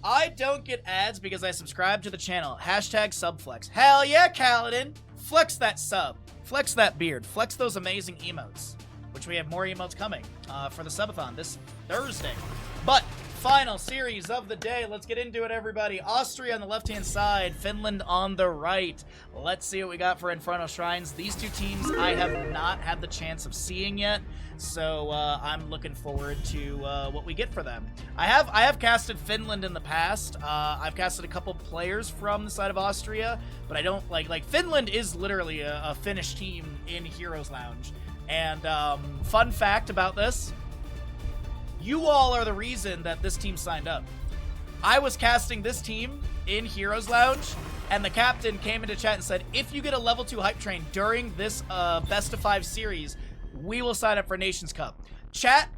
I don't get ads because I subscribe to the channel. Hashtag subflex. Hell yeah, Kaladin. Flex that sub. Flex that beard. Flex those amazing emotes. Which we have more emotes coming for the subathon this Thursday. But final series of the day. Let's get into it, everybody. Austria on the left-hand side, Finland on the right. Let's see what we got for Infernal Shrines. These two teams I have not had the chance of seeing yet, so I'm looking forward to what we get for them. I have casted Finland in the past. I've casted a couple players from the side of Austria, but I don't like Finland is literally a Finnish team in Heroes Lounge. And fun fact about this, you all are the reason that this team signed up. I was casting this team in Heroes Lounge, and the captain came into chat and said, if you get a level 2 hype train during this best of 5 series, we will sign up for Nations Cup. Chat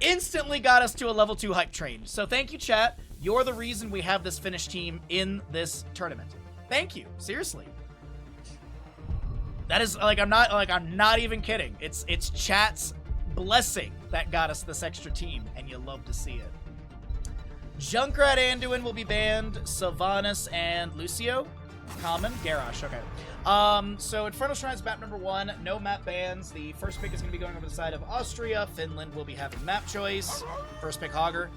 instantly got us to a level 2 hype train. So thank you, chat. You're the reason we have this Finnish team in this tournament. Thank you. Seriously. That is I'm not even kidding. It's chat's blessing that got us this extra team, and you love to see it. Junkrat Anduin will be banned. Sylvanas and Lucio. Common. Garrosh, okay. So Infernal Shrines map number 1, no map bans. The first pick is going to be going over the side of Austria. Finland will be having map choice. First pick, Hogger.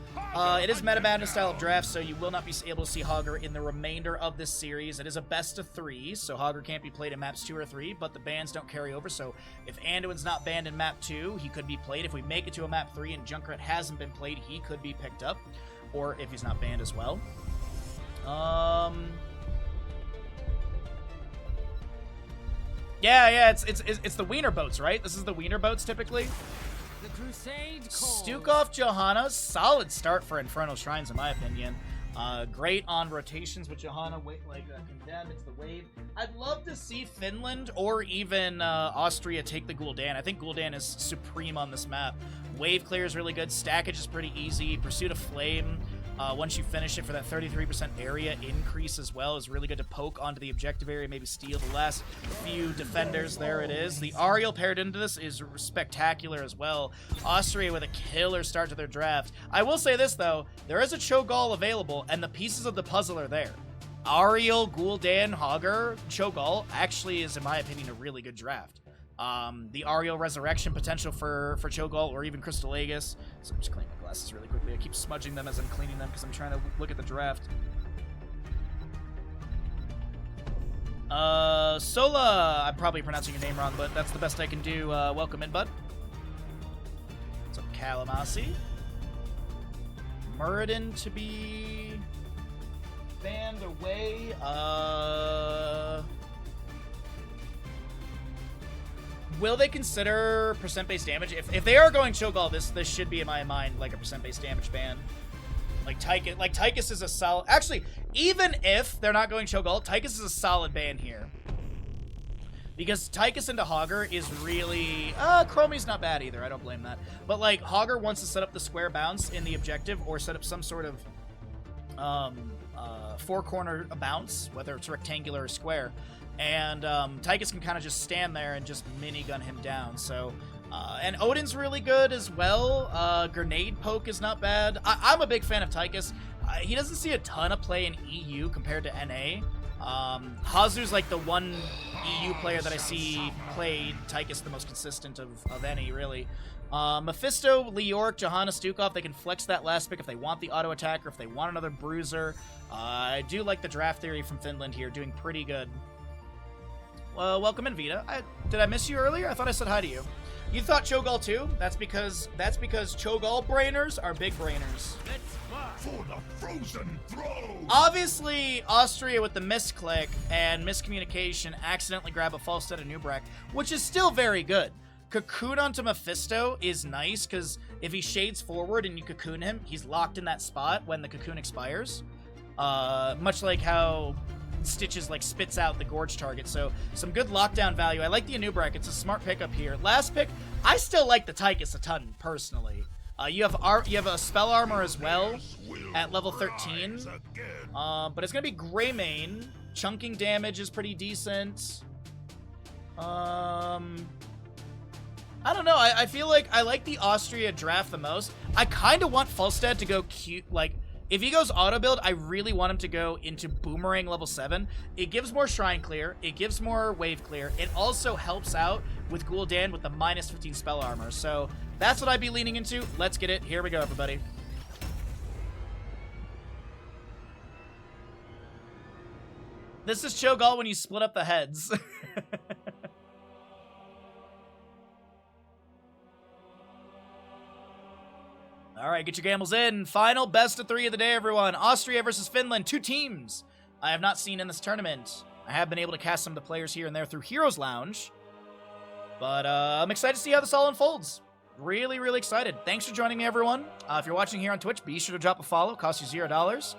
It is Meta Madness style of draft, so you will not be able to see Hogger in the remainder of this series. It is a best of 3, so Hogger can't be played in maps 2 or 3, but the bans don't carry over, so if Anduin's not banned in map 2, he could be played. If we make it to a map 3 and Junkrat hasn't been played, he could be picked up, or if he's not banned as well. Yeah, it's the wiener boats, right? This is the wiener boats typically. The Crusade calls. Stukov Johanna, solid start for Infernal Shrines in my opinion. Great on rotations with Johanna, Condemn, it's the wave. I'd love to see Finland or even Austria take the Gul'dan. I think Gul'dan is supreme on this map. Wave clear is really good, stackage is pretty easy, Pursuit of Flame, once you finish it for that 33% area increase as well is really good to poke onto the objective area, maybe steal the last few defenders. There it is. The Ariel paired into this is spectacular as well. Austria with a killer start to their draft. I will say this though, there is a Cho'Gall available and the pieces of the puzzle are there. Ariel, Gul'dan, Hogger, Cho'Gall actually is in my opinion a really good draft. The Ariel Resurrection potential for Cho'Gall or even Crystal Aegis. So I'm just cleaning my glasses really quickly. I keep smudging them as I'm cleaning them because I'm trying to look at the draft. Sola, I'm probably pronouncing your name wrong, but that's the best I can do. Welcome in, bud. What's up, Kalamasi? Muradin to be banned away. Will they consider percent-based damage? If they are going Cho'Gall, this should be in my mind like a percent-based damage ban. Like Tychus is a solid. Actually, even if they're not going Cho'Gall, Tychus is a solid ban here. Because Tychus into Hogger is really Chromie's not bad either. I don't blame that. But like Hogger wants to set up the square bounce in the objective or set up some sort of four-corner bounce, whether it's rectangular or square. And Tychus can kind of just stand there and just minigun him down. So, and Odin's really good as well. Grenade poke is not bad. I'm a big fan of Tychus. He doesn't see a ton of play in EU compared to NA. Hazu's like the one EU player that I see play Tychus the most consistent of any, really. Mephisto, Leoric, Johanna, Stukov, they can flex that last pick if they want the auto attacker, if they want another bruiser. I do like the draft theory from Finland here, doing pretty good. Well, welcome in, Vita. Did I miss you earlier? I thought I said hi to you. You thought Cho'Gall too? That's because Cho'Gall brainers are big brainers. For the frozen throne. Obviously, Austria with the misclick and miscommunication accidentally grab a false set of Nubrak, which is still very good. Cocoon onto Mephisto is nice because if he shades forward and you cocoon him, he's locked in that spot when the cocoon expires. Much like how Stitches like spits out the Gorge target, so some good lockdown value. I like the Anubrak. It's a smart pickup here. Last pick, I still like the Tychus a ton personally. You have a spell armor as well at level 13, but it's gonna be Greymane. Chunking damage is pretty decent. I don't know. I feel like I like the Austria draft the most. I kind of want Falstad to go cute, like If he goes auto build, I really want him to go into Boomerang level 7. It gives more Shrine clear. It gives more Wave clear. It also helps out with Gul'dan with the minus 15 spell armor. So that's what I'd be leaning into. Let's get it. Here we go, everybody. This is Cho'Gall when you split up the heads. All right, get your gambles in. Final best of 3 of the day, everyone. Austria versus Finland, 2 teams I have not seen in this tournament. I have been able to cast some of the players here and there through Heroes Lounge. But I'm excited to see how this all unfolds. Really, really excited. Thanks for joining me, everyone. If you're watching here on Twitch, be sure to drop a follow. It costs you $0.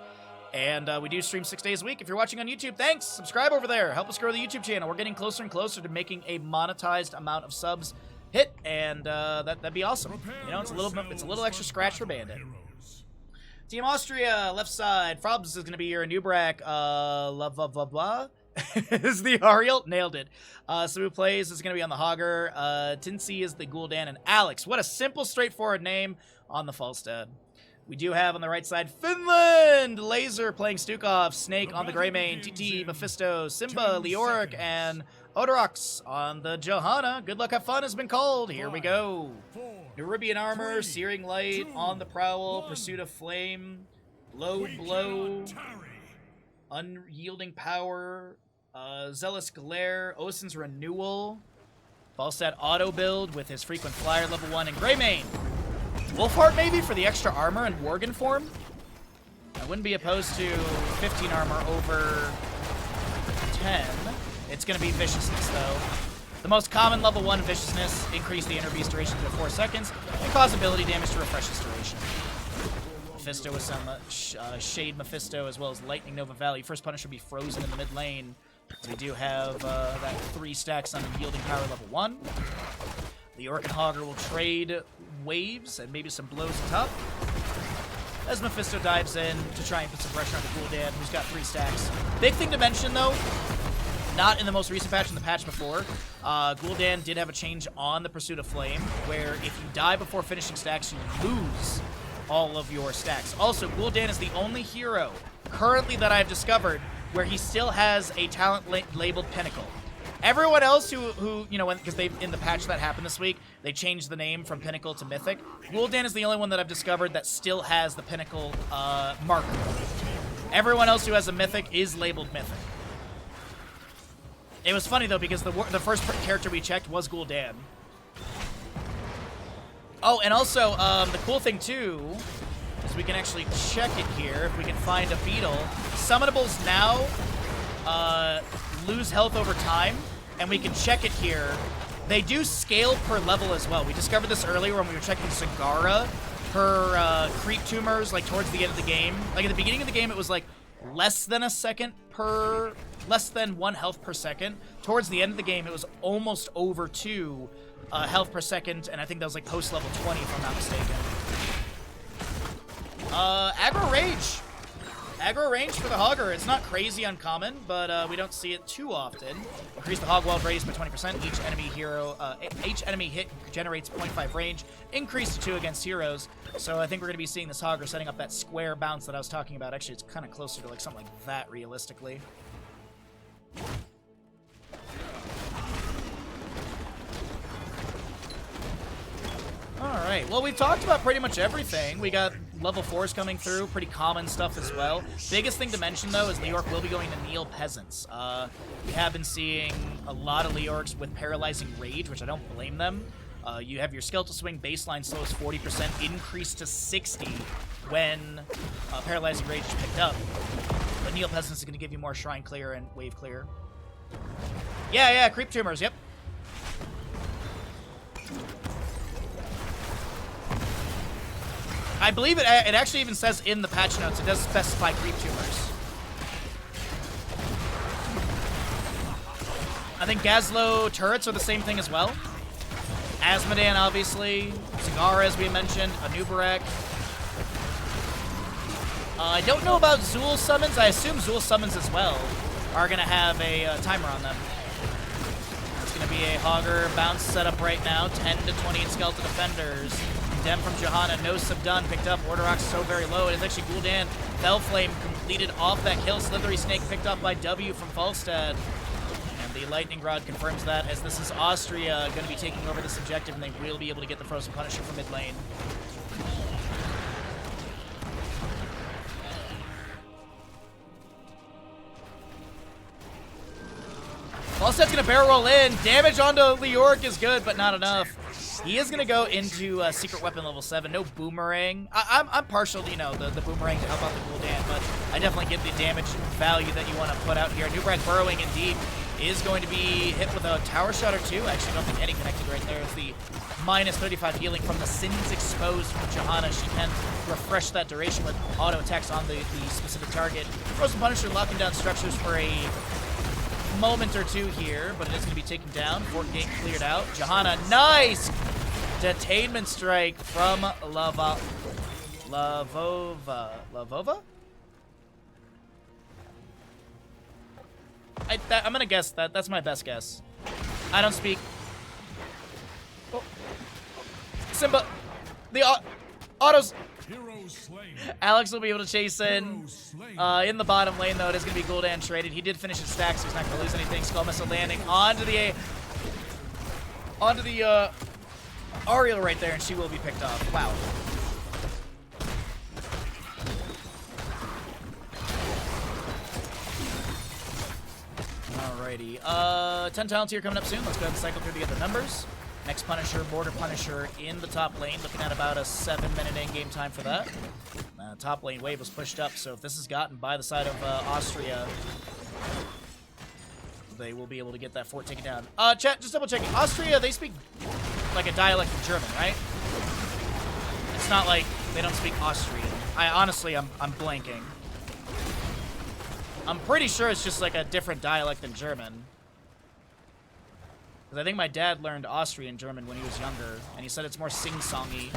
And we do stream 6 days a week. If you're watching on YouTube, thanks. Subscribe over there. Help us grow the YouTube channel. We're getting closer and closer to making a monetized amount of subs hit, and that'd be awesome. You know, it's a little extra scratch for Bandit. Team Austria, left side. Frobs is going to be your Nubrak. Blah is the Ariel. Nailed it. So who plays is going to be on the Hogger. Tinsy is the Gul'dan, and Alex. What a simple, straightforward name on the Falstad. We do have on the right side Finland, Laser playing Stukov, Snake on the Greymane, TT, Mephisto, Simba, Leoric, and Odorox on the Johanna. Good luck, have fun has been called. Here we go. Nerubian Armor, Searing Light on the Prowl, Pursuit of Flame, Load Blow, Unyielding Power, Zealous Glare, Osin's Renewal, Falstad Auto Build with his Frequent Flyer level 1, and Greymane. Wolfheart maybe for the extra armor and Worgen form. I wouldn't be opposed to 15 armor over 10. It's going to be Viciousness, though. The most common level 1 Viciousness, increase the inner beast duration to 4 seconds, and cause ability damage to refresh its duration. Mephisto with some Shade Mephisto, as well as Lightning Nova Valley. First Punisher will be frozen in the mid lane. We do have that 3 stacks on Yielding Power level 1. The Orc and Hogger will trade waves and maybe some blows top. As Mephisto dives in to try and put some pressure on the Gul'dan, who's got 3 stacks. Big thing to mention, though, not in the most recent patch, in the patch before, Gul'dan did have a change on the Pursuit of Flame, where if you die before finishing stacks, you lose all of your stacks. Also, Gul'dan is the only hero currently that I've discovered where he still has a talent labeled Pinnacle. Everyone else who you know, because they in the patch that happened this week, they changed the name from Pinnacle to Mythic. Gul'dan is the only one that I've discovered that still has the Pinnacle marker. Everyone else who has a Mythic is labeled Mythic. It was funny though because the first character we checked was Gul'dan. Oh, and also the cool thing too is we can actually check it here if we can find a beetle. Summonables now lose health over time. And we can check it here. They do scale per level as well. We discovered this earlier when we were checking Sagara. Her creep tumors, like, towards the end of the game. Like, at the beginning of the game, it was, like, less than 1 health per second. Towards the end of the game, it was almost over 2 health per second. And I think that was, like, post-level 20, if I'm not mistaken. Aggro Rage. Aggro range for the Hogger. It's not crazy uncommon, but we don't see it too often. Increase the Hogwald raise by 20%. Each enemy hit generates 0.5 range. Increase to 2 against heroes. So I think we're going to be seeing this Hogger setting up that square bounce that I was talking about. Actually, it's kind of closer to like something like that realistically. Alright, well, we've talked about pretty much everything. We got level 4s coming through, pretty common stuff as well. Biggest thing to mention, though, is Leoric will be going to Kneel Peasants. We have been seeing a lot of Leorics with Paralyzing Rage, which I don't blame them. You have your Skeletal Swing baseline slow is 40%, increased to 60 when Paralyzing Rage is picked up. But Kneel Peasants is going to give you more Shrine Clear and Wave Clear. Yeah, Creep Tumors, yep. I believe it actually even says in the patch notes, it does specify Creep Tumors. I think Gazlo turrets are the same thing as well. Asmodan, obviously. Sagara, as we mentioned. Anubarak. I don't know about Zool summons. I assume Zool summons as well are going to have a timer on them. It's going to be a Hogger bounce setup right now. 10 to 20 in Skeletal Defenders. Dem from Johanna, no subdone, picked up. Orderox so very low. It is actually Gul'dan. Fellflame completed off that kill. Slithery Snake picked up by W from Falstad. And the Lightning Rod confirms that, as this is Austria going to be taking over this objective, and they will be able to get the Frozen Punisher from mid lane. Falstad's going to barrel roll in. Damage onto Leoric is good, but not enough. He is going to go into Secret Weapon level 7. No Boomerang. I'm partial to, you know, the Boomerang to help out the Gul'dan, but I definitely get the damage value that you want to put out here. Newbrad burrowing in deep is going to be hit with a Tower Shot or two. Actually, I don't think any connected right there. It's the minus 35 healing from the Sins Exposed from Johanna. She can refresh that duration with auto attacks on the specific target. Frozen Punisher locking down structures for a moment or two here, but it is going to be taken down. Fort Gate cleared out. Johanna, nice detainment strike from Lavova? I'm going to guess that. That's my best guess. I don't speak. Oh. Simba. The autos. Alex will be able to chase in the bottom lane, though. It is going to be Gul'dan traded. He did finish his stack, so he's not going to lose anything. Skull Missile landing onto the Ariel right there, and she will be picked off. Wow. Alrighty. 10 talents here coming up soon. Let's go ahead and cycle through to get the numbers. Next Punisher, Border Punisher in the top lane. Looking at about a 7-minute in-game time for that. Top lane wave was pushed up, so if this is gotten by the side of Austria, they will be able to get that fort taken down. Chat, just double checking. Austria, they speak like a dialect of German, right? It's not like they don't speak Austrian. Honestly, I'm blanking. I'm pretty sure it's just like a different dialect than German. Because I think my dad learned Austrian German when he was younger, and he said it's more sing-songy.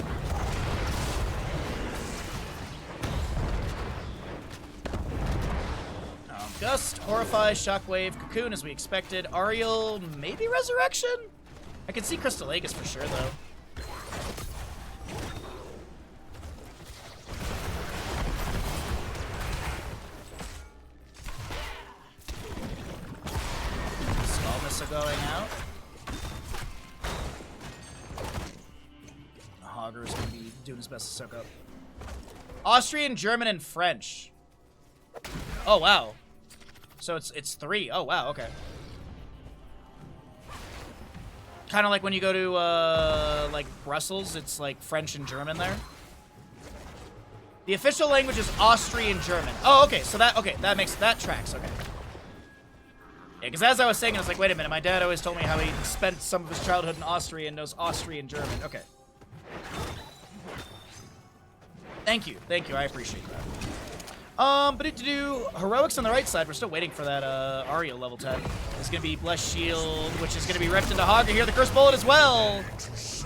Gust, Horrify, Shockwave, Cocoon as we expected. Ariel, maybe Resurrection? I can see Crystal Aegis for sure, though. Skull Missile going out. Hogger is going to be doing his best to soak up. Austrian, German, and French. Oh, wow. So it's 3. Oh, wow, okay. Kind of like when you go to, like, Brussels, it's, like, French and German there. The official language is Austrian German. Oh, okay, so that tracks, okay. Yeah, because as I was saying, I was like, wait a minute, my dad always told me how he spent some of his childhood in Austria and knows Austrian German. Okay. Thank you, I appreciate that. But to do heroics on the right side, we're still waiting for that Ariel level 10. It's gonna be Blessed Shield, which is gonna be ripped into Hogger here. The Curse Bullet as well.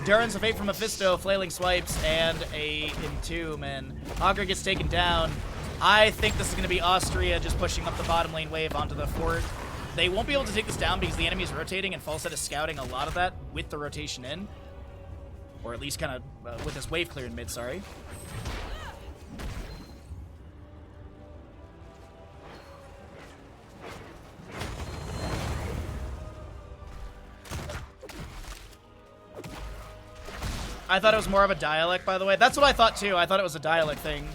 Durance of Fate from Mephisto, Flailing Swipes, and a Entomb, and Hogger gets taken down. I think this is gonna be Austria just pushing up the bottom lane wave onto the fort. They won't be able to take this down because the enemy is rotating, and Falstad is scouting a lot of that with the rotation in, or at least kind of with this wave clear in mid. Sorry. I thought it was more of a dialect, by the way. That's what I thought, too. I thought it was a dialect thing.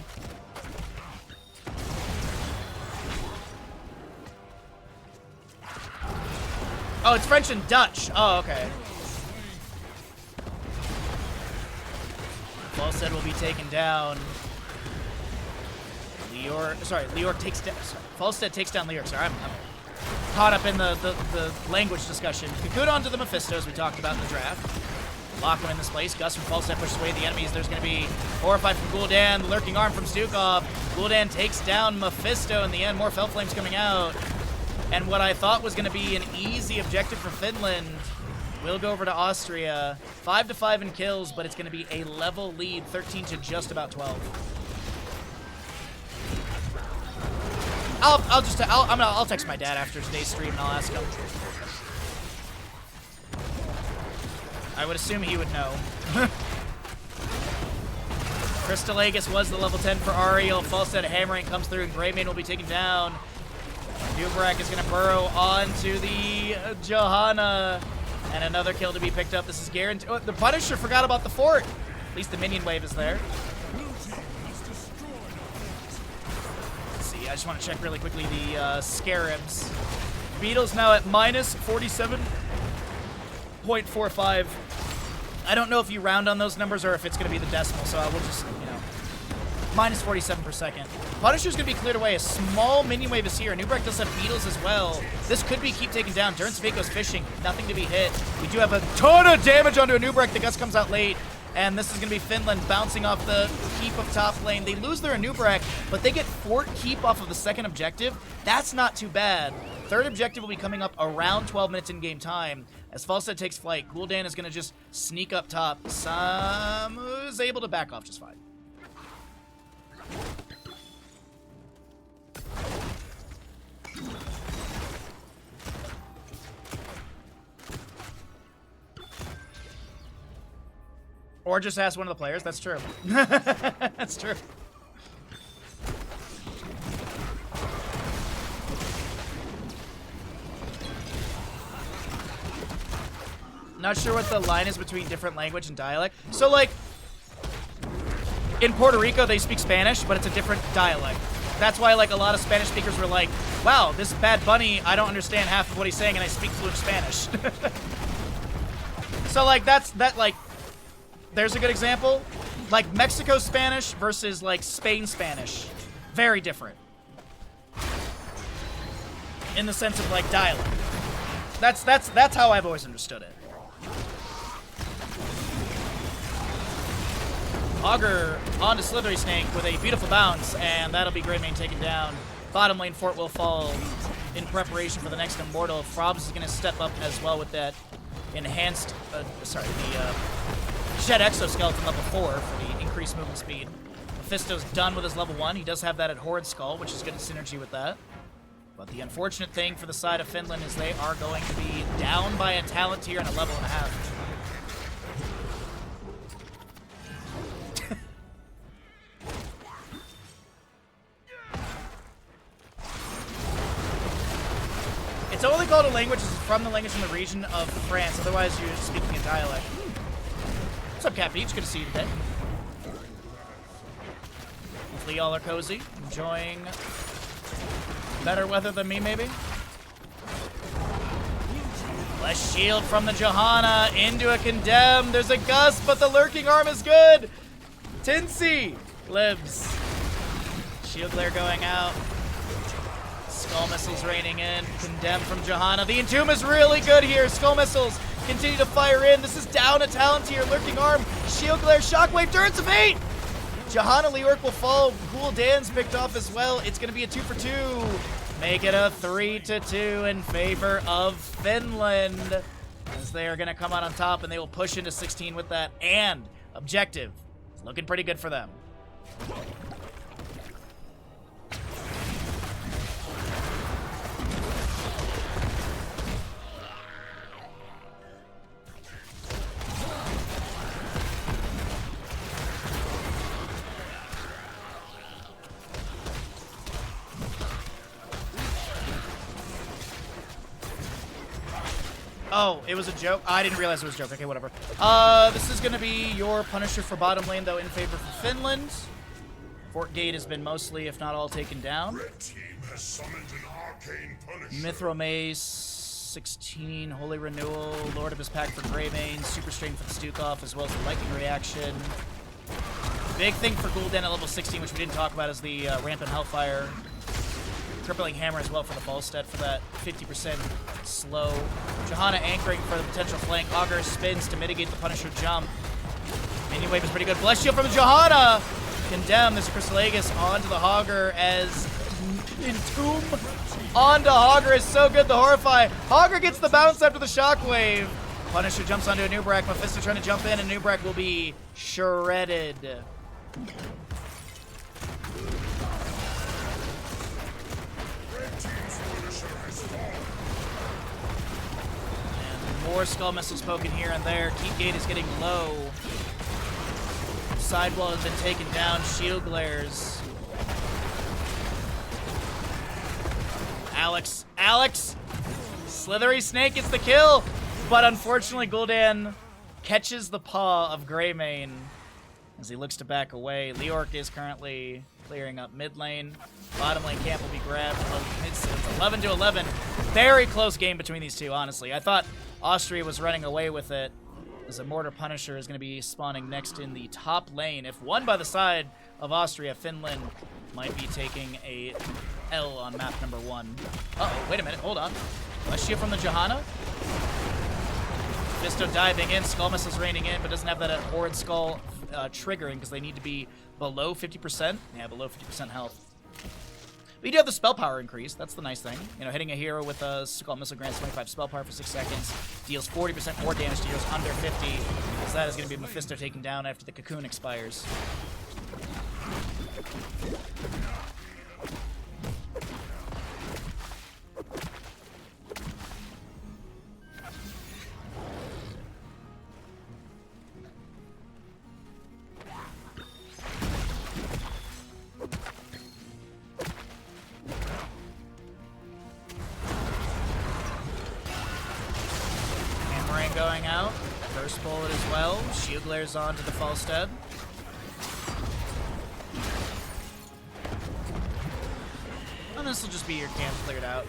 Oh, it's French and Dutch. Oh, okay. Falstad will be taken down. Leoric takes down... Falstad takes down Leoric. Sorry, I'm caught up in the language discussion. Cocoon onto the Mephisto, as we talked about in the draft. Lock him in this place. Gus from Falstad pushes away the enemies. There's going to be Horrified from Gul'dan. The Lurking Arm from Stukov. Gul'dan takes down Mephisto in the end. More Fell Flames coming out. And what I thought was going to be an easy objective for Finland will go over to Austria. 5-5 in kills, but it's going to be a level lead. 13 to just about 12. I'll text my dad after today's stream and I'll ask him. I would assume he would know. Crystal Aegis was the level 10 for Ariel. Falstad hammering comes through, and Greymane will be taken down. Nubrak is going to burrow onto the Johanna. And another kill to be picked up. This is guaranteed. Oh, the Punisher forgot about the fort. At least the minion wave is there. Let's see, I just want to check really quickly the Scarabs. Beetle's now at minus 47.45. I don't know if you round on those numbers or if it's going to be the decimal, so I will just, minus 47 per second. Punisher's going to be cleared away. A small minion wave is here. Nubrak does have Beetles as well. This could be keep taken down. Durance Vaco's fishing. Nothing to be hit. We do have a ton of damage onto a Nubrak. The Gust comes out late. And this is going to be Finland bouncing off the keep of top lane. They lose their Nubrak, but they get fort keep off of the second objective. That's not too bad. Third objective will be coming up around 12 minutes in game time. As Falstad takes flight, Gul'dan is going to just sneak up top. Samu's able to back off just fine. Or just ask one of the players. That's true. That's true. Not sure what the line is between different language and dialect. So, like, in Puerto Rico, they speak Spanish, but it's a different dialect. That's why, like, a lot of Spanish speakers were like, wow, this Bad Bunny, I don't understand half of what he's saying, and I speak fluent Spanish. So, like, there's a good example. Like, Mexico Spanish versus, like, Spain Spanish. Very different. In the sense of, like, dialect. That's how I've always understood it. Augur onto Slithery Snake with a beautiful bounce, and that'll be Greymane taken down. Bottom lane fort will fall in preparation for the next Immortal. Frobs is going to step up as well with that enhanced, the Shed Exoskeleton level 4 for the increased movement speed. Mephisto's done with his level 1. He does have that at Horrid Skull, which is good synergy with that. But the unfortunate thing for the side of Finland is they are going to be down by a talent tier and a level and a half. It's only called a language if it's from the language in the region of France. Otherwise, you're speaking a dialect. What's up, Cat Beach? Good to see you today. Hopefully y'all are cozy, enjoying better weather than me, maybe. Less shield from the Johanna into a Condemn. There's a Gust, but the lurking arm is good. Tinsy lives. Shield glare going out. Skull Missiles raining in. Condemn from Johanna. The Entomb is really good here. Skull Missiles continue to fire in. This is down a talent tier. Lurking arm. Shield glare. Shockwave. Durance of 8. Johanna Leoric will fall. Gul'dan's picked off as well. It's going to be a 2 for 2. Make it a 3-2 in favor of Finland. As they are going to come out on top, and they will push into 16 with that. And objective is looking pretty good for them. Oh, it was a joke? I didn't realize it was a joke. Okay, whatever. This is going to be your Punisher for bottom lane, though, in favor for Finland. Fort Gate has been mostly, if not all, taken down. Red team has summoned an arcane Punisher. Mithril Mace, 16, Holy Renewal, Lord of his Pack for Greymane, Super Strain for the Stukov, as well as the Lightning Reaction. Big thing for Gul'dan at level 16, which we didn't talk about, is the Rampant Hellfire. Crippling Hammer as well for the Falstad for that 50% slow. Johanna anchoring for the potential flank. Augur spins to mitigate the Punisher jump. Minion Wave is pretty good. Bless Shield from Johanna! Condemn. There's a Crystal Aegis onto the Hogger as Entomb onto Hogger is so good. The Horrify. Hogger gets the bounce after the Shockwave. Punisher jumps onto a Nubrak. Mephisto trying to jump in, and Nubrak will be shredded. More Skull Missiles poking here and there. Keep Gate is getting low. Sidewall has been taken down. Shield glares. Alex! Slithery Snake gets the kill, but unfortunately Gul'dan catches the paw of Greymane as he looks to back away. Leorc is currently clearing up mid lane. Bottom lane camp will be grabbed. It's 11 to 11. Very close game between these two, honestly. I thought Austria was running away with it, as a Mortar Punisher is going to be spawning next in the top lane. If won by the side of Austria, Finland might be taking a L on map number 1. Uh-oh, wait a minute, hold on. A shield from the Johanna. Fisto diving in, Skull Missiles raining in, but doesn't have that Horrid Skull triggering because they need to be below 50%. Yeah, below 50% health. But you do have the spell power increase. That's the nice thing. You know, hitting a hero with a Skull Missile grants 25 spell power for 6 seconds, deals 40% more damage to heroes under 50. So that is going to be Mephisto taken down after the cocoon expires. Going out. First bullet as well. Shield glares on to the Falstead. And this will just be your camp cleared out.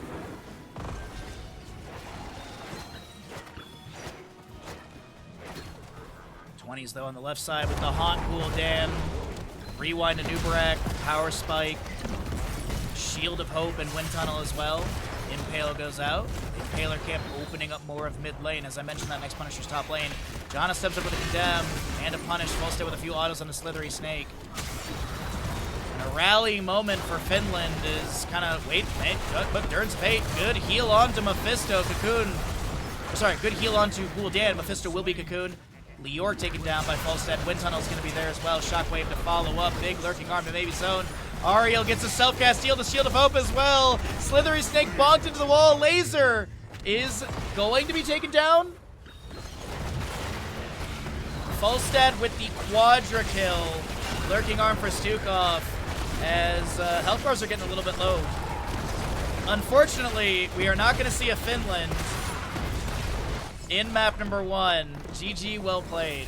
'20s though on the left side with the Haunt Gul'dan. Rewind to Nubarak. Power Spike. Shield of Hope and Wind Tunnel as well. Impale goes out. Impaler camp opening up more of mid lane. As I mentioned, that next Punisher's top lane. Johanna steps up with a Condemn and a Punish. Full stay with a few autos on the Slithery Snake. And a rally moment for Finland is kind of, but Dern's Fate. Good heal onto Mephisto. Cocoon. Sorry, good heal onto Gul'dan. Mephisto will be Cocoon. Leorc taken down by Falstead. Wind Tunnel's going to be there as well. Shockwave to follow up. Big lurking arm to maybe zone. Ariel gets a self-cast steal, the Shield of Hope as well. Slithery Snake bonked into the wall. Laser is going to be taken down. Falstad with the quadra kill. Lurking arm for Stukov as health bars are getting a little bit low. Unfortunately, we are not going to see a Finland in map number 1. GG, well played.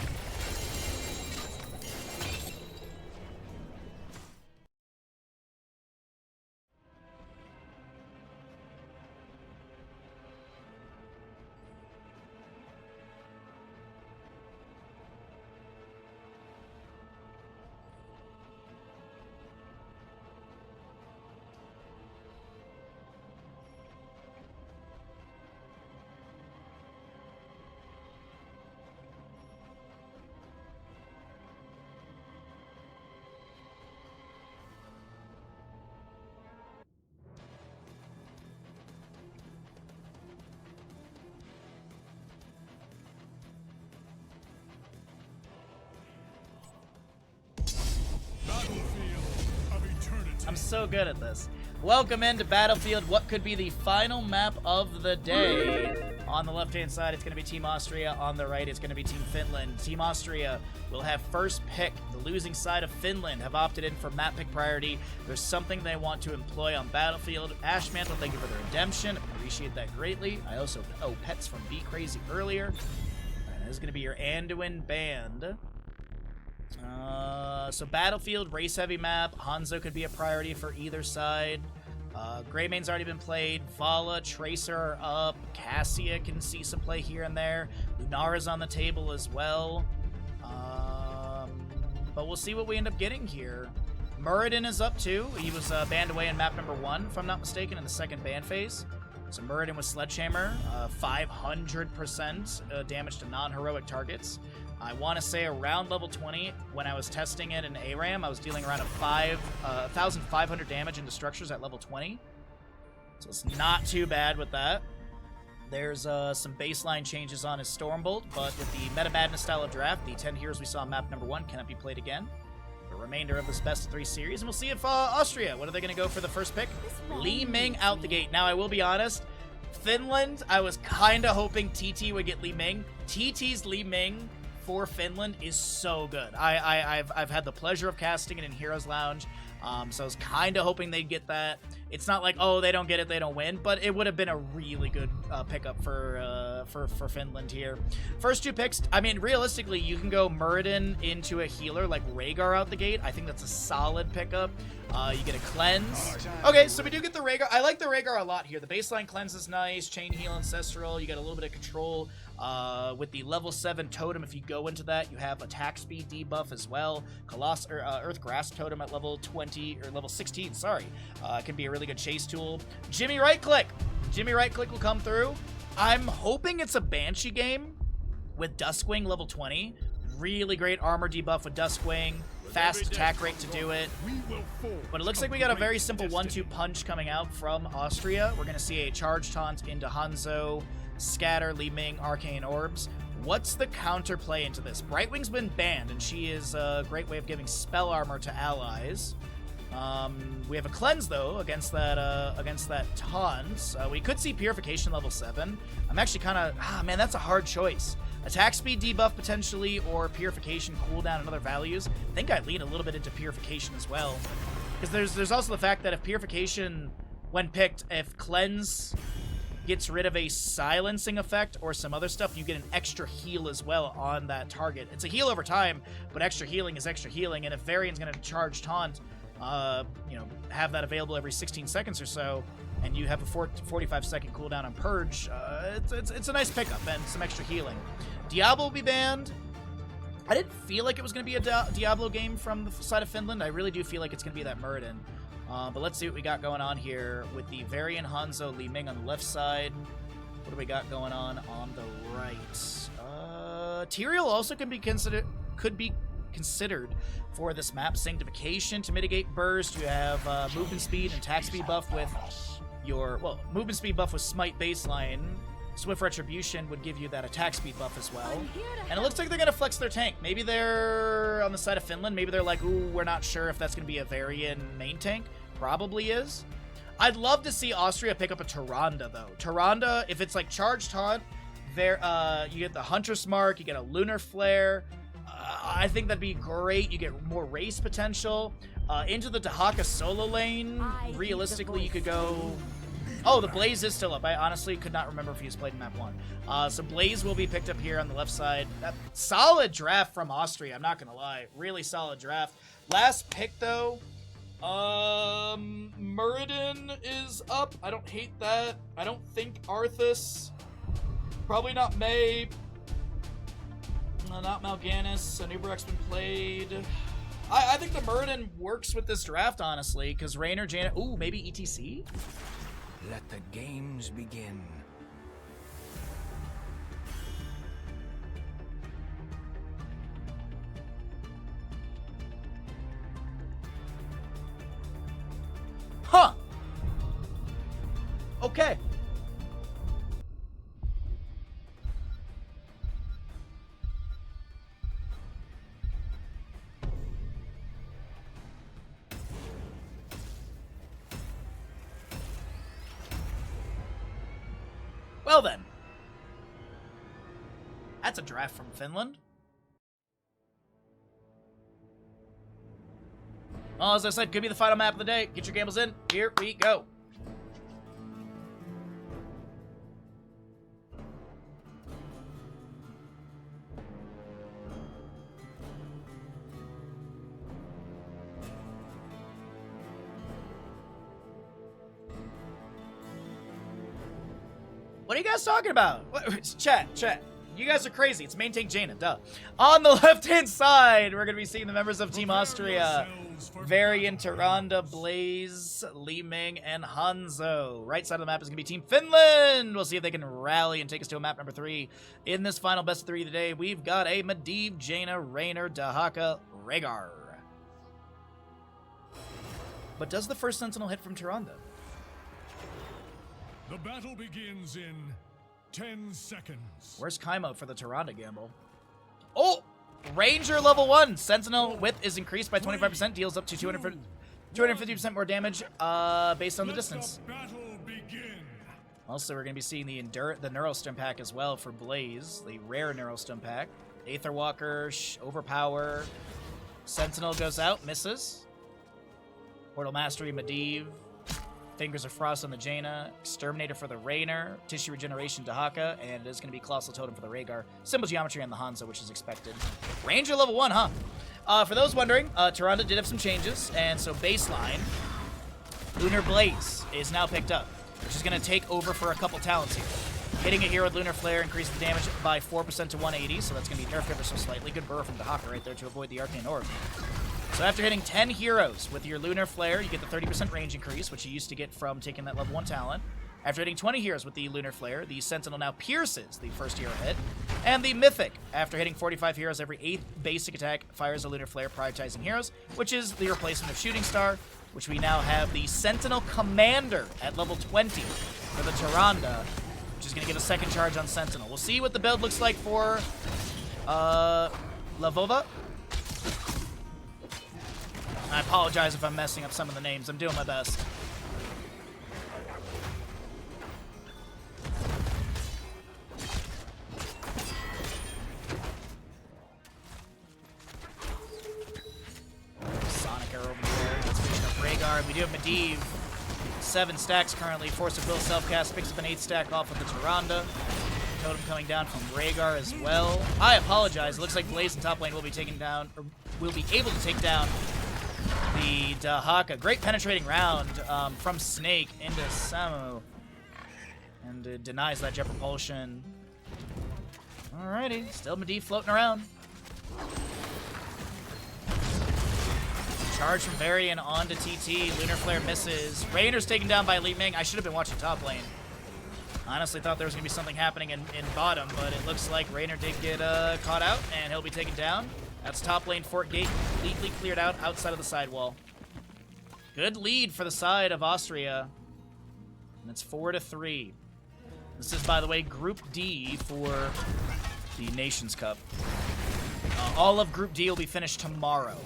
I'm so good at this. Welcome into Battlefield, what could be the final map of the day. On the left-hand side, it's going to be Team Austria. On the right, it's going to be Team Finland. Team Austria will have first pick. The losing side of Finland have opted in for map pick priority. There's something they want to employ on Battlefield. Ashmantle, thank you for the redemption. Appreciate that greatly. I also owe pets from Be Crazy earlier. And this is going to be your Anduin band. So Battlefield, race heavy map. Hanzo could be a priority for either side. Greymane's already been played. Vala, Tracer are up. Cassia can see some play here and there. Lunara's on the table as well. But we'll see what we end up getting here. Muradin is up too. He was banned away in map number 1, if I'm not mistaken, in the second ban phase. So Muradin with Sledgehammer, 500% damage to non-heroic targets. I want to say around level 20, when I was testing it in ARAM, I was dealing around 1,500 damage into structures at level 20. So it's not too bad with that. There's some baseline changes on his Stormbolt, but with the Meta Madness style of draft, the 10 heroes we saw in map number 1 cannot be played again. The remainder of this best of 3 series, and we'll see if Austria, what are they going to go for the first pick? Li Ming out the gate. Now, I will be honest, Finland, I was kind of hoping TT would get Li Ming. TT's Li Ming for Finland is so good. I've had the pleasure of casting it in Heroes Lounge, so I was kind of hoping they'd get that. It's not like, oh, they don't get it, they don't win, but it would have been a really good pickup for Finland here. First 2 picks, I mean, realistically, you can go Muradin into a healer like Rhaegar out the gate. I think that's a solid pickup. You get a cleanse. Okay, so we do get the Rhaegar. I like the Rhaegar a lot here. The baseline cleanse is nice. Chain heal, ancestral. You got a little bit of control. With the level 7 totem, if you go into that, you have attack speed debuff as well. Earth Grasp totem at level 20 or level 16. Sorry, can be a really good chase tool. Jimmy right click. Jimmy right click will come through. I'm hoping it's a Banshee game with Duskwing level 20. Really great armor debuff with Duskwing. Fast attack rate to do it. But it looks like we got a very simple 1-2 punch coming out from Austria. We're going to see a charge taunt into Hanzo, Scatter, Li Ming, Arcane Orbs. What's the counterplay into this? Brightwing's been banned, and she is a great way of giving spell armor to allies. We have a cleanse though against that taunt. We could see Purification level 7. I'm actually kind of man, that's a hard choice. Attack speed debuff potentially, or Purification cooldown and other values. I think I lean a little bit into Purification as well, because there's also the fact that if Purification, when picked, if cleanse gets rid of a silencing effect or some other stuff, you get an extra heal as well on that target. It's a heal over time, but extra healing is extra healing. And if Varian's going to charge taunt, have that available every 16 seconds or so, and you have a 45-second cooldown on Purge, it's a nice pickup and some extra healing. Diablo will be banned. I didn't feel like it was going to be a Diablo game from the side of Finland. I really do feel like it's going to be that Muradin. But let's see what we got going on here with the Varian, Hanzo, Li Ming on the left side. What do we got going on the right? Tyrael also could be considered for this map. Sanctification to mitigate burst. You have movement speed and attack speed buff with your, movement speed buff with Smite baseline. Swift Retribution would give you that attack speed buff as well. And it looks like they're going to flex their tank. Maybe they're on the side of Finland. Maybe they're like, ooh, we're not sure if that's going to be a Varian main tank. Probably is. I'd love to see Austria pick up a Tyrande, though. Tyrande, if it's like Charge Taunt, you get the Huntress Mark, you get a Lunar Flare. I think that'd be great. You get more race potential. Into the Dahaka solo lane, realistically, you could go... Oh, the Blaze is still up. I honestly could not remember if he was played in map 1. So Blaze will be picked up here on the left side. Solid draft from Austria, I'm not going to lie. Really solid draft. Last pick, though. Muradin is up. I don't hate that. I don't think Arthas. Probably not May. Not Mal'Ganis. Anubarak's been played. I think the Muradin works with this draft, honestly, because Raynor, Jaina... Ooh, maybe ETC? Let the games begin. Huh. Okay. Well then. That's a draft from Finland. Well, as I said, could be the final map of the day. Get your gambles in. Here we go. What are you guys talking about? Chat. You guys are crazy. It's main tank Jaina, duh. On the left-hand side, we're going to be seeing the members of Team Austria. Varian, Tyrande, Blaze, Li Ming, and Hanzo. Right side of the map is going to be Team Finland. We'll see if they can rally and take us to a map number 3. In this final best of 3 today, we've got a Medivh, Jaina, Raynor, Dahaka, Rhaegar. But does the first Sentinel hit from Tyrande? The battle begins in 10 seconds. Where's Kaimo for the Tyrande gamble? Oh! Ranger level 1. Sentinel width is increased by 25%. Deals up to 250% more damage based on the distance. Also, we're going to be seeing the Neurostim pack as well for Blaze. The rare Neurostim pack. Aetherwalker, Overpower. Sentinel goes out, misses. Portal Mastery, Medivh. Fingers of Frost on the Jaina. Exterminator for the Raynor. Tissue Regeneration, Dahaka. And it is going to be Colossal Totem for the Rhaegar. Symbol Geometry on the Hanzo, which is expected. Ranger level 1, huh? For those wondering, Tyrande did have some changes. And so baseline, Lunar Blaze is now picked up, which is going to take over for a couple talents here. Hitting it here with Lunar Flare increases the damage by 4% to 180, so that's going to be nerfed ever so slightly. Good burrow from Dahaka right there to avoid the Arcane Orb. So after hitting 10 heroes with your Lunar Flare, you get the 30% range increase, which you used to get from taking that level 1 talent. After hitting 20 heroes with the Lunar Flare, the Sentinel now pierces the first hero hit. And the Mythic, after hitting 45 heroes, every 8th basic attack fires a Lunar Flare, prioritizing heroes, which is the replacement of Shooting Star, which we now have the Sentinel Commander at level 20 for the Tyrande, which is going to give a second charge on Sentinel. We'll see what the build looks like for Lavova. I apologize if I'm messing up some of the names. I'm doing my best. Sonic Arrow over there. Let's finish up Rhaegar. We do have Medivh. 7 stacks currently. Force of Will Self-Cast picks up an 8 stack off of the Tyrande. Totem coming down from Rhaegar as well. I apologize. It looks like Blaze in top lane will be taken down, or will be able to take down the Dahaka. Great penetrating round from Snake into Samu. And denies that jet propulsion. Alrighty. Still Medivh floating around. Charge from Varian onto TT. Lunar Flare misses. Raynor's taken down by Li Ming. I should have been watching top lane. Honestly thought there was going to be something happening in bottom, but it looks like Raynor did get caught out, and he'll be taken down. That's top lane Fort Gate completely cleared out outside of the sidewall. Good lead for the side of Austria. And it's 4-3. This is, by the way, Group D for the Nations Cup. All of Group D will be finished tomorrow.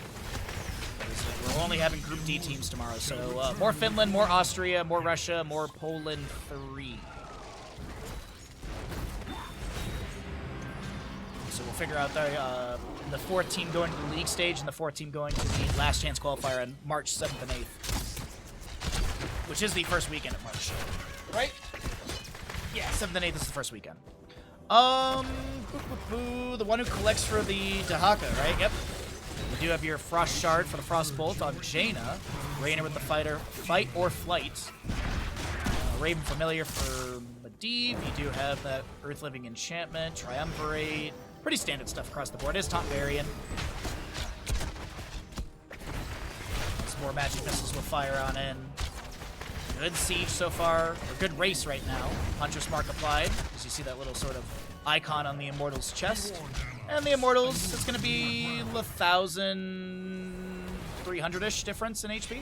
We're only having Group D teams tomorrow, so more Finland, more Austria, more Russia, more Poland 3. So we'll figure out the 4th team going to the league stage and the 4th team going to the last chance qualifier on March 7th and 8th, which is the first weekend of March, right? Yeah, 7th and 8th is the first weekend. The one who collects for the Dahaka, right? Yep. We do have your Frost Shard for the Frost Bolt on Jaina. Raynor with the Fight or Flight. Raven Familiar for Medivh. You do have that Earth Living Enchantment, Triumvirate. Pretty standard stuff across the board. It is Taunt Varian. Some more magic missiles with fire on in. Good siege so far. Or good race right now. Huntress Mark applied, as you see that little sort of icon on the Immortals' chest. And the Immortals, it's going to be 1,300-ish difference in HP.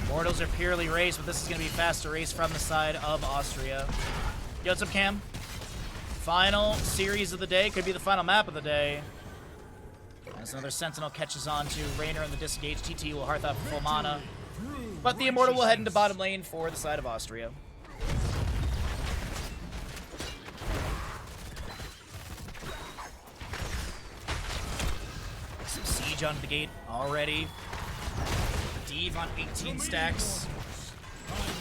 Immortals are purely race, but this is going to be faster race from the side of Austria. Yo, what's up, Cam? Final series of the day. Could be the final map of the day. As another Sentinel catches on to Raynor in the disengage. TT will Hearth up for full mana. But the Immortal will head into bottom lane for the side of Austria. Some siege onto the gate already. Medivh on 18 stacks.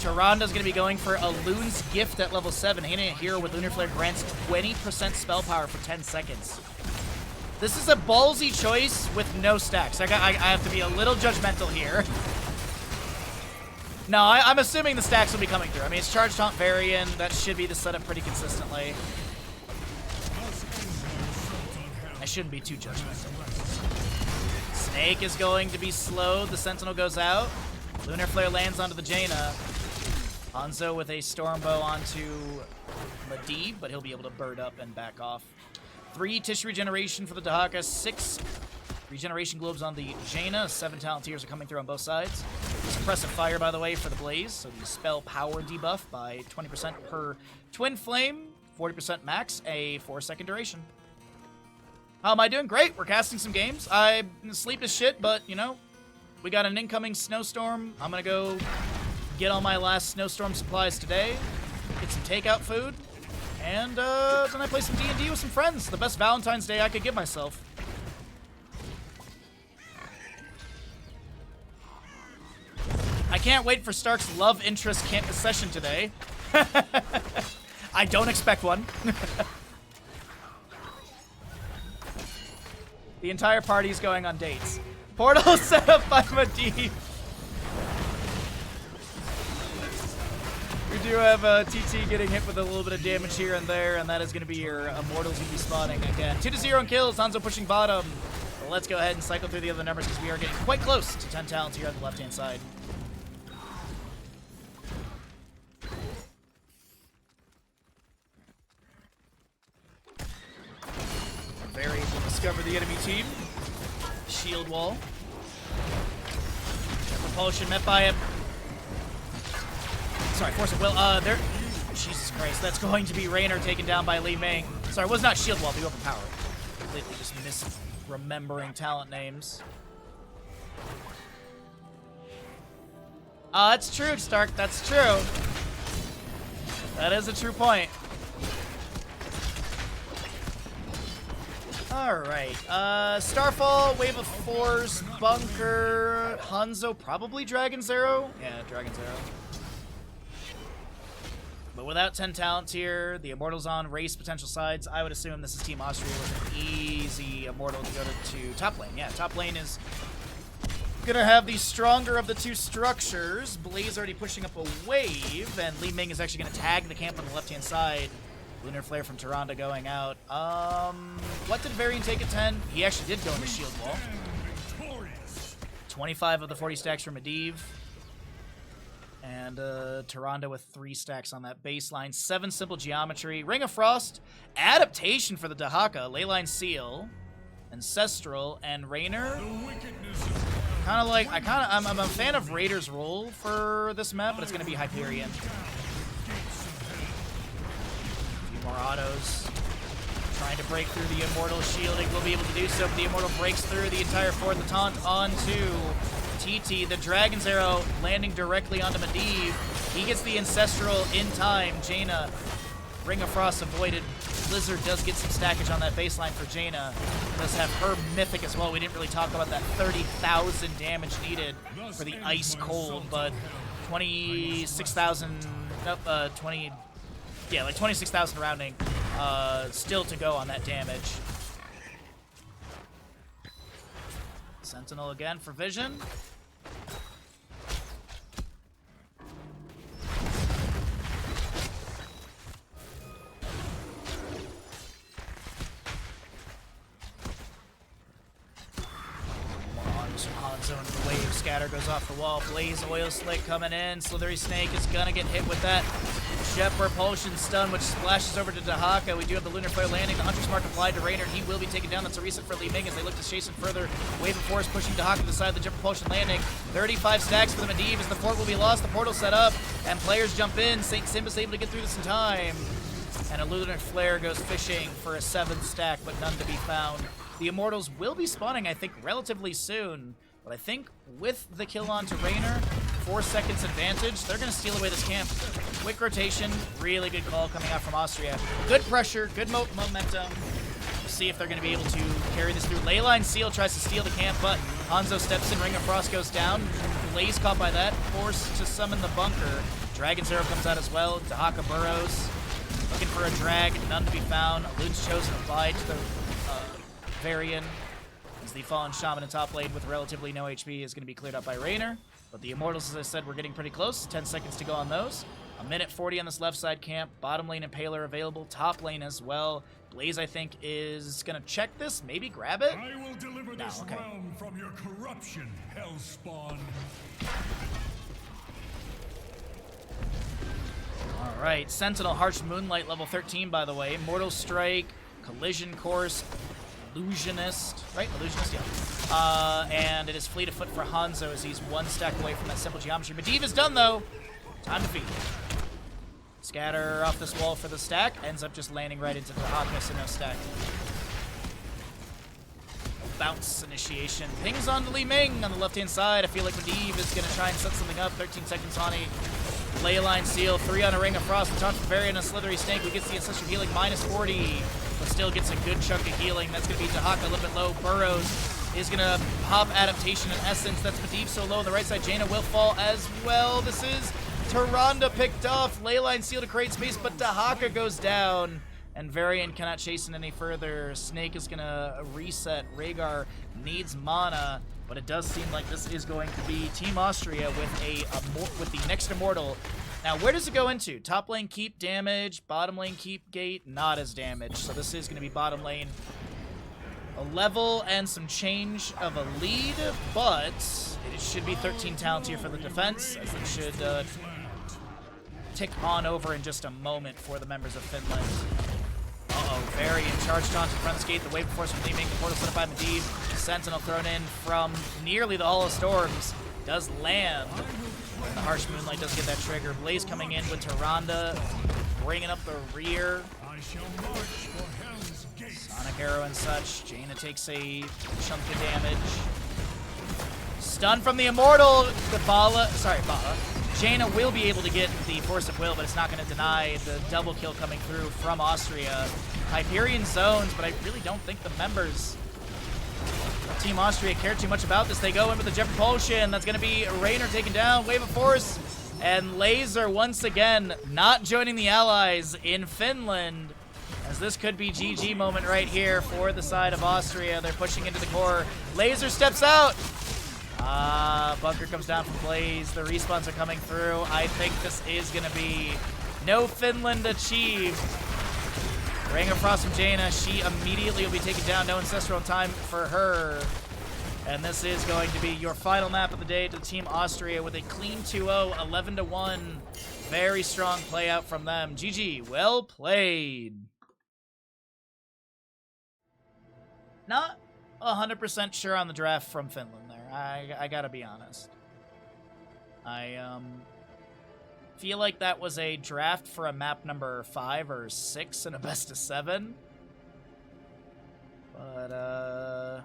Tyrande's going to be going for a Loon's Gift at level 7. Hitting a hero with Lunar Flare grants 20% spell power for 10 seconds. This is a ballsy choice with no stacks. I have to be a little judgmental here. No, I'm assuming the stacks will be coming through. I mean, it's Charge Taunt Varian. That should be the setup pretty consistently. I shouldn't be too judgmental. Snake is going to be slowed. The Sentinel goes out. Lunar Flare lands onto the Jaina. Hanzo with a Stormbow onto Medivh, but he'll be able to bird up and back off. 3 Tissue Regeneration for the Dahaka. 6 Regeneration Globes on the Jaina. 7 Talent Tiers are coming through on both sides. Suppressive Fire, by the way, for the Blaze. So the spell power debuff by 20% per Twin Flame. 40% max. A 4-second duration. How am I doing? Great. We're casting some games. I'm asleep as shit, but, you know, we got an incoming snowstorm. I'm going to go get all my last snowstorm supplies today, get some takeout food, and then I play some D&D with some friends. The best Valentine's Day I could give myself. I can't wait for Stark's love interest campus session today. I don't expect one. The entire party is going on dates. Portal set up by Medivh. We do have TT getting hit with a little bit of damage here and there, and that is going to be your Immortals who be spawning again. 2-0 in kills, Hanzo pushing bottom. But let's go ahead and cycle through the other numbers because we are getting quite close to 10 talents here on the left-hand side. Very able to discover the enemy team. Shield wall. Propulsion met by him. Sorry, force of will. There. Jesus Christ, that's going to be Raynor taken down by Li Ming. Sorry, it was not shield wall, the overpower. Completely just misremembering talent names. That's true, Stark. That's true. That is a true point. Alright, Starfall, Wave of Force, Bunker, Hanzo, probably Dragon's Arrow? Yeah, Dragon's Arrow. But without 10 talents here, the Immortals on race potential sides, I would assume this is Team Austria with an easy Immortal to go to top lane. Yeah, top lane is gonna have the stronger of the two structures. Blaze already pushing up a wave, and Li Ming is actually gonna tag the camp on the left-hand side. Lunar Flare from Tyrande going out. What did Varian take at 10? He actually did go into shield wall. 25 of the 40 stacks from Medivh. And Tyrande with 3 stacks on that baseline. 7 simple geometry. Ring of Frost. Adaptation for the Dahaka. Leyline Seal. Ancestral. And Raynor. Kind of like, I'm a fan of Raider's role for this map, but it's going to be Hyperion. More autos. Trying to break through the Immortal shielding. Will be able to do so, but the Immortal breaks through the entire fourth. The taunt onto TT. The Dragon's Arrow landing directly onto Medivh. He gets the Ancestral in time. Jaina, Ring of Frost avoided. Blizzard does get some stackage on that baseline for Jaina. Does have her Mythic as well. We didn't really talk about that 30,000 damage needed for the Ice Cold, but 26,000, nope, 20... Yeah, like 26,000 rounding still to go on that damage. Sentinel again for vision. Hanzo into the wave. Scatter goes off the wall. Blaze Oil Slick coming in. Slithery Snake is gonna get hit with that Jet Propulsion stun, which splashes over to Dahaka. We do have the Lunar Flare landing. The Hunter's Mark applied to Raynor. He will be taken down. That's a reset for Li Ming as they look to chase him further. Wave of Force pushing Dahaka to the side of the Jet Propulsion landing. 35 stacks for the Medivh as the fort will be lost. The portal set up, and players jump in. St. Simba's able to get through this in time. And a Lunar Flare goes fishing for a 7th stack, but none to be found. The Immortals will be spawning, I think, relatively soon. But I think with the kill on to Raynor, 4 seconds advantage, they're going to steal away this camp. Quick rotation, really good call coming out from Austria. Good pressure, good momentum. We'll see if they're going to be able to carry this through. Leyline Seal tries to steal the camp, but Hanzo steps in, Ring of Frost goes down. Blaze caught by that, forced to summon the bunker. Dragon's Arrow comes out as well. Dahaka burrows, looking for a drag, none to be found. Lune's Chosen applied to the Varian. As the Fallen Shaman in top lane with relatively no HP is going to be cleared up by Raynor. But the Immortals, as I said, we're getting pretty close. 10 seconds to go on those. A minute 40 on this left side camp. Bottom lane Impaler available. Top lane as well. Blaze, I think, is going to check this. Maybe grab it? I will deliver this realm from your corruption, Hellspawn. All right. Sentinel, Harsh Moonlight, level 13, by the way. Mortal Strike, Collision Course, Illusionist, right? Illusionist, yeah. And it is Fleet of Foot for Hanzo as he's 1 stack away from that simple geometry. Medivh is done, though. Time to feed. Scatter off this wall for the stack. Ends up just landing right into the Dahaka, so no stack. bounce initiation. Pings on Li Ming on the left-hand side. I feel like Medivh is going to try and set something up. 13 seconds on a Leyline Seal. 3 on a Ring of Frost. The Taunt from Varian and a Slithery Snake. We get the Ancestral Healing minus 40, but still gets a good chunk of healing. That's going to be Dahaka a little bit low. Burrows is going to pop Adaptation and Essence. That's Medivh so low on the right side. Jaina will fall as well. This is Tyrande picked off. Leyline Seal to create space, but Dahaka goes down. And Varian cannot chase it any further. Snake is going to reset. Rhaegar needs mana, but it does seem like this is going to be Team Austria with the next Immortal. Now, where does it go into? Top lane keep damage, bottom lane keep gate, not as damage. So this is going to be bottom lane a level and some change of a lead, but it should be 13 talents here for the defense, as it should tick on over in just a moment for the members of Finland. Uh-oh, Varian charged onto the front of the gate. The wave of force from Li Ming. The portal set up by Medivh. Sentinel thrown in from nearly the Hall of Storms. Does land. And the Harsh Moonlight does get that trigger. Blaze coming in with Tyrande, bringing up the rear. Sonic Arrow and such. Jaina takes a chunk of damage. Stun from the Immortal. The Bala. Jaina will be able to get the Force of Will, but it's not going to deny the double kill coming through from Austria. Hyperion zones, but I really don't think the members of Team Austria care too much about this. They go in with the Jet Propulsion. That's going to be Raynor taken down. Wave of Force. And Laser once again not joining the allies in Finland, as this could be GG moment right here for the side of Austria. They're pushing into the core. Laser steps out. Bunker comes down from Blaze. The respawns are coming through. I think this is going to be no Finland achieved. Ring of Frost from Jaina. She immediately will be taken down. No Ancestral time for her. And this is going to be your final map of the day to the Team Austria with a clean 2-0, 11-1. Very strong play out from them. GG, well played. Not 100% sure on the draft from Finland there. I gotta be honest. I feel like that was a draft for a map number 5 or 6 in a best of 7. But